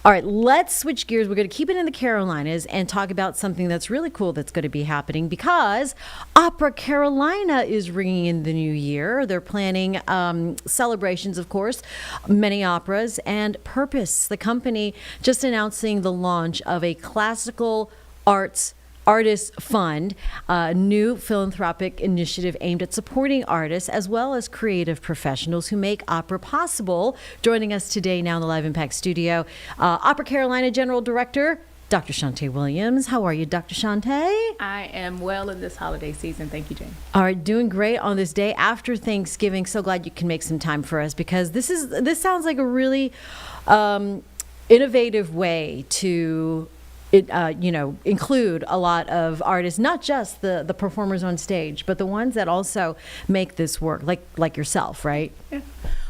All right, let's switch gears. We're going to keep it in the Carolinas and talk about something that's really cool that's going to be happening because Opera Carolina is ringing in the new year. They're planning celebrations, of course, many operas, and Purpose, the company, just announcing the launch of a classical artists fund, a new philanthropic initiative aimed at supporting artists as well as creative professionals who make opera possible. Joining us today now in the Live Impact studio, Opera Carolina General Director, Dr. Shantae Williams. How are you, Dr. Shantae? I am well in this holiday season. Thank you, Jane. All right, doing great on this day after Thanksgiving. So glad you can make some time for us because this sounds like a really innovative way to include a lot of artists, not just the performers on stage, but the ones that also make this work, like yourself, right? Yeah.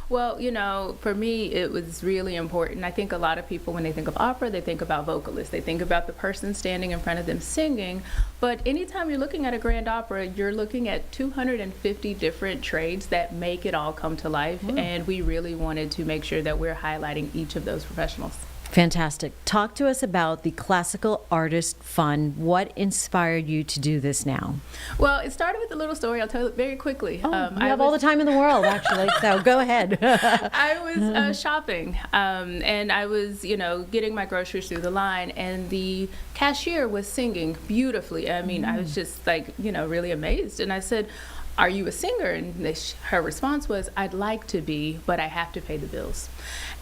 Well, for me, it was really important. I think a lot of people, when they think of opera, they think about vocalists. They think about the person standing in front of them singing. But anytime you're looking at a grand opera, you're looking at 250 different trades that make it all come to life. And we really wanted to make sure that we're highlighting each of those professionals. Fantastic. Talk to us about the Classical Artist Fund. What inspired you to do this now? Well, it started with a little story. I'll tell it very quickly. You have all the time in the world, actually, so go ahead. I was shopping, and I was, getting my groceries through the line, and the cashier was singing beautifully. I mean, I was just really amazed. And I said, "Are you a singer?" And her response was, "I'd like to be, but I have to pay the bills."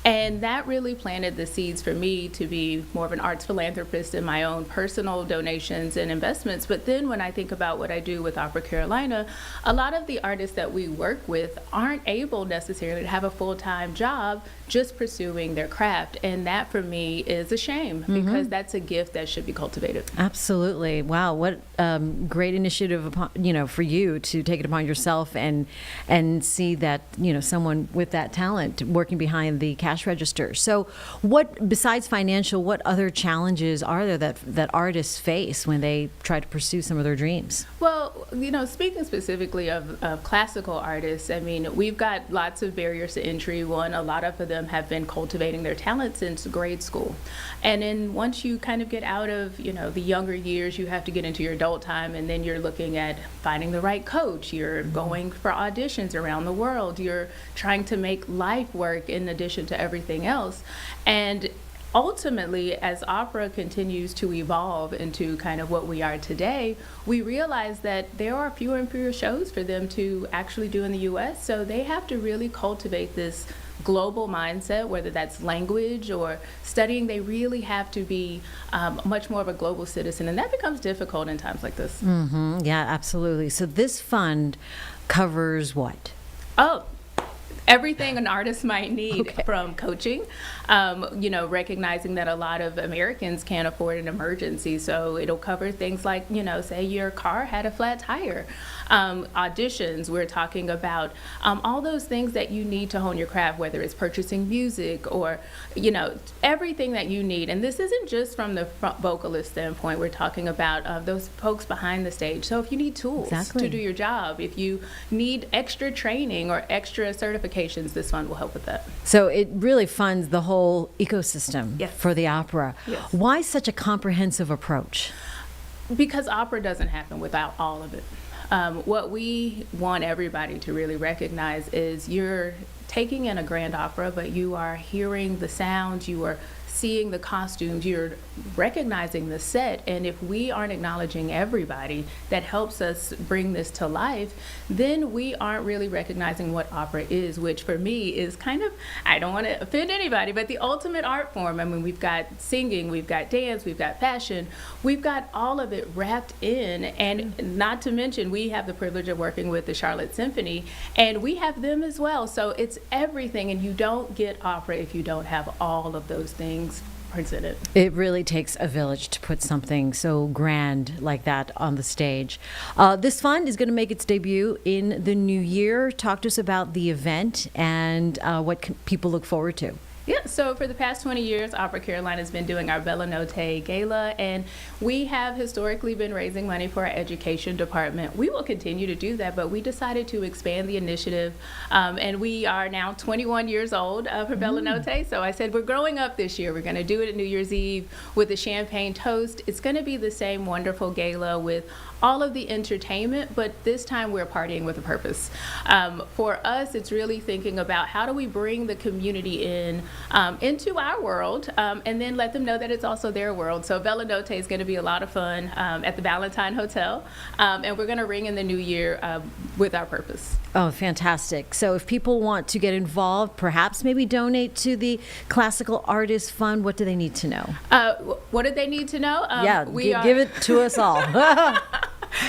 And that really planted the seeds for me to be more of an arts philanthropist in my own personal donations and investments. But then when I think about what I do with Opera Carolina, a lot of the artists that we work with aren't able necessarily to have a full-time job just pursuing their craft. And that for me is a shame because that's a gift that should be cultivated. Absolutely. Wow. What great initiative, for you to take it upon yourself and see that, someone with that talent working behind the cash register. So what, besides financial, what other challenges are there that artists face when they try to pursue some of their dreams? Well, speaking specifically of classical artists, I mean, we've got lots of barriers to entry. One, a lot of them have been cultivating their talent since grade school. And then once you kind of get out of, the younger years, you have to get into your adult time, and then you're looking at finding the right coach. You're going for auditions around the world. You're trying to make life work in addition to everything else. And ultimately, as opera continues to evolve into kind of what we are today, we realize that there are fewer and fewer shows for them to actually do in the U.S. So they have to really cultivate this global mindset, whether that's language or studying. They really have to be much more of a global citizen, and that becomes difficult in times like this. Yeah, absolutely. So this fund covers what? Everything an artist might need, from coaching, recognizing that a lot of Americans can't afford an emergency. So it'll cover things like, say your car had a flat tire. Auditions, we're talking about all those things that you need to hone your craft, whether it's purchasing music or, everything that you need. And this isn't just from the vocalist standpoint. We're talking about those folks behind the stage. So if you need tools to do your job, if you need extra training or extra certifications, this fund will help with that. So it really funds the whole ecosystem for the opera. Yes. Why such a comprehensive approach? Because opera doesn't happen without all of it. What we want everybody to really recognize is you're taking in a grand opera, but you are hearing the sounds, you are seeing the costumes, you're recognizing the set, and if we aren't acknowledging everybody that helps us bring this to life, then we aren't really recognizing what opera is, which for me is kind of, I don't want to offend anybody, but the ultimate art form. I mean, we've got singing, we've got dance, we've got fashion, we've got all of it wrapped in, and not to mention we have the privilege of working with the Charlotte Symphony, and we have them as well. So it's everything, and you don't get opera if you don't have all of those things presented. It really takes a village to put something so grand like that on the stage. This fund is going to make its debut in the new year. Talk to us about the event and what can people look forward to. Yeah, so for the past 20 years, Opera Carolina has been doing our Bella Notte Gala, and we have historically been raising money for our education department. We will continue to do that, but we decided to expand the initiative, and we are now 21 years old for Bella Notte. So I said, we're growing up this year. We're going to do it at New Year's Eve with a champagne toast. It's going to be the same wonderful gala with all of the entertainment, but this time we're partying with a purpose. For us, it's really thinking about how do we bring the community into our world, and then let them know that it's also their world. So Bella Notte is going to be a lot of fun at the Valentine Hotel, and we're going to ring in the new year with our purpose. Oh, fantastic. So if people want to get involved, perhaps maybe donate to the Classical Artists Fund, what do they need to know? What do they need to know? Give it to us all.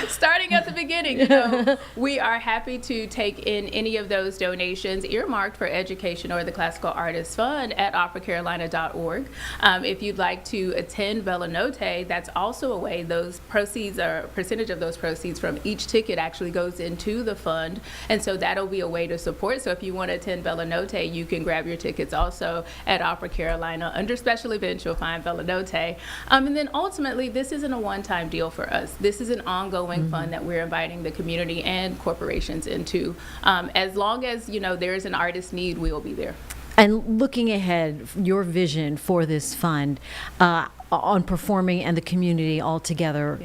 Starting at the beginning, we are happy to take in any of those donations earmarked for education or the Classical Artists Fund at operacarolina.org. If you'd like to attend Bella Notte, that's also a way. Those proceeds, or a percentage of those proceeds from each ticket, actually goes into the fund, and so that'll be a way to support. So if you want to attend Bella Notte, you can grab your tickets also at Opera Carolina. Under special events, you'll find Bella Notte. And then ultimately, this isn't a one-time deal for us. This is an ongoing fund that we're inviting the community and corporations into. As long as there is an artist need, we will be there. And looking ahead, your vision for this fund on performing and the community all together.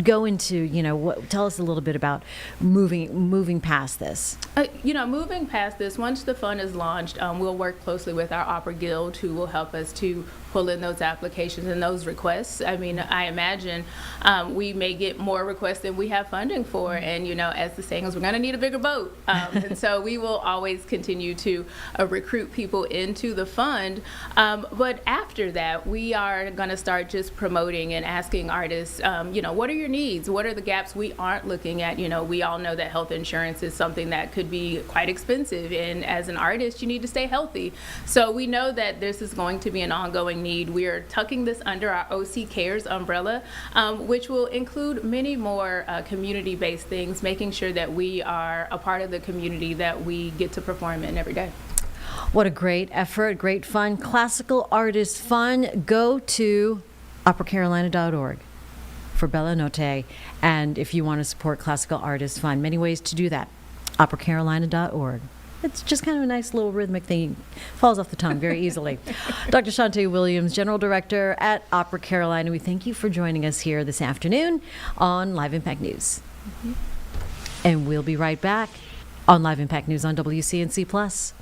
Go into, tell us a little bit about moving past this. Moving past this, once the fund is launched, we'll work closely with our Opera Guild, who will help us to pull in those applications and those requests. I mean, I imagine we may get more requests than we have funding for, and as the saying is, we're going to need a bigger boat. And so we will always continue to recruit people into the fund. But after that, we are going to start just promoting and asking artists, what are your needs? What are the gaps we aren't looking at? We all know that health insurance is something that could be quite expensive, and as an artist, you need to stay healthy. So we know that this is going to be an ongoing need. We are tucking this under our OC Cares umbrella, which will include many more community-based things, making sure that we are a part of the community that we get to perform in every day. What a great effort, great fun. Classical Artists Fund. Go to operacarolina.org for Bella Notte. And if you want to support Classical Artists Fund, many ways to do that. operacarolina.org. It's just kind of a nice little rhythmic thing. Falls off the tongue very easily. Dr. Shante Williams, General Director at Opera Carolina, we thank you for joining us here this afternoon on Live Impact News. And we'll be right back on Live Impact News on WCNC+.